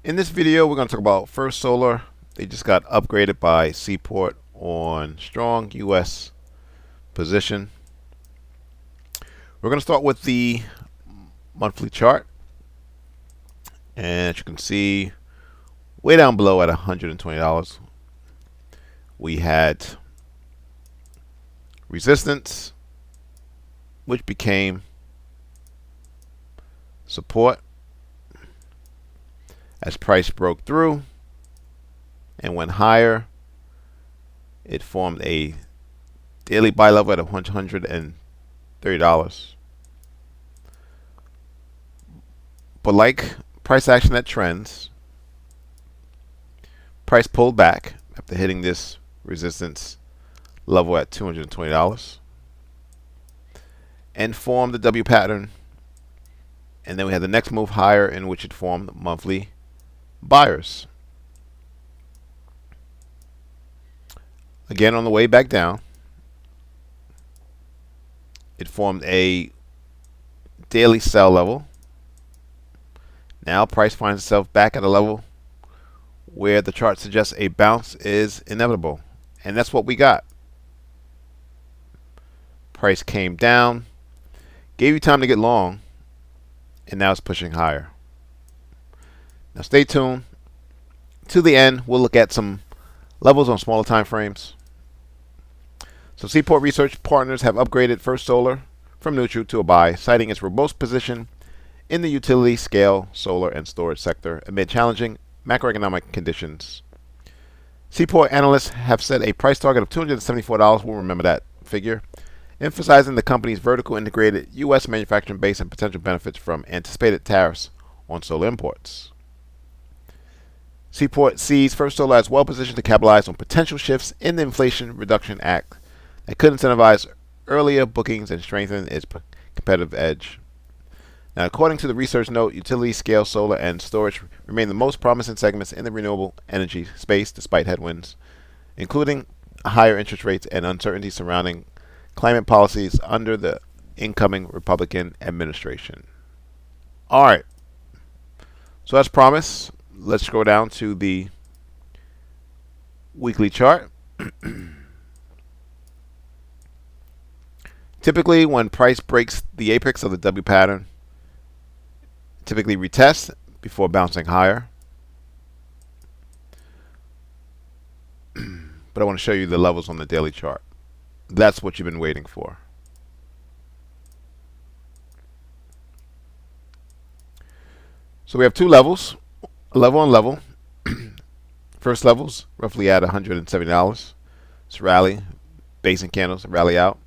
In this video, we're going to talk about First Solar. They just got upgraded by Seaport on strong U.S. position. We're going to start with the monthly chart. And as you can see, way down below at $120, we had resistance, which became support as price broke through and went higher. It formed a daily buy level at $130. But like price action that trends, price pulled back after hitting this resistance level at $220 and formed the W pattern. And then we had the next move higher, in which it formed monthly buyers. Again, on the way back down, it formed a daily sell level. Now price finds itself back at a level where the chart suggests a bounce is inevitable. And that's what we got. Price came down, gave you time to get long, and now it's pushing higher. Now stay tuned to the end. We'll look at some levels on smaller time frames. So Seaport Research Partners have upgraded First Solar from neutral to a buy, citing its robust position in the utility scale solar and storage sector amid challenging macroeconomic conditions. Seaport analysts have set a price target of $274. We'll remember that figure, emphasizing the company's vertical integrated U.S. manufacturing base and potential benefits from anticipated tariffs on solar imports. Seaport sees First Solar as well positioned to capitalize on potential shifts in the Inflation Reduction Act that could incentivize earlier bookings and strengthen its competitive edge. Now, according to the research note, utility scale solar and storage remain the most promising segments in the renewable energy space despite headwinds, including higher interest rates and uncertainty surrounding climate policies under the incoming Republican administration. All right. So as promised, let's go down to the weekly chart. Typically, when price breaks the apex of the W pattern, typically retest before bouncing higher. But I want to show you the levels on the daily chart. That's what you've been waiting for. So we have two levels, level on level. First level's roughly at $170. It's rally, base and candles, rally out.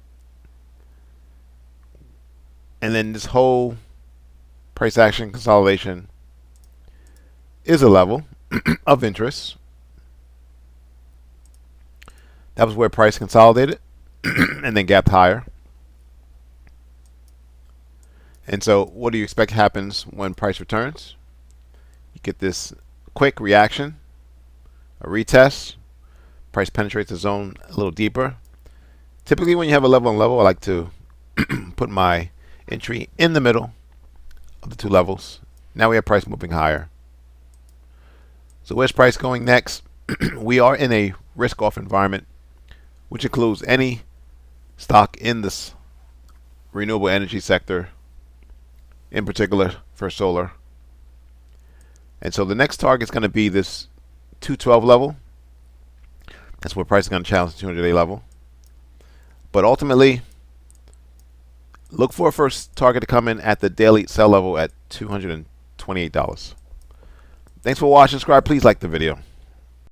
And then this whole price action consolidation is a level of interest. That was where price consolidated and then gapped higher. And so what do you expect happens when price returns? You get this quick reaction, a retest, price penetrates the zone a little deeper. Typically when you have a level on level, I like to put my entry in the middle of the two levels. Now we have price moving higher. So where's price going next? We are in a risk-off environment, which includes any stock in this renewable energy sector, in particular for solar. And so the next target is going to be this 212 level. That's where price is going to challenge the 200-day level. But ultimately, look for a first target to come in at the daily sell level at $228. Thanks for watching. Subscribe. Please like the video.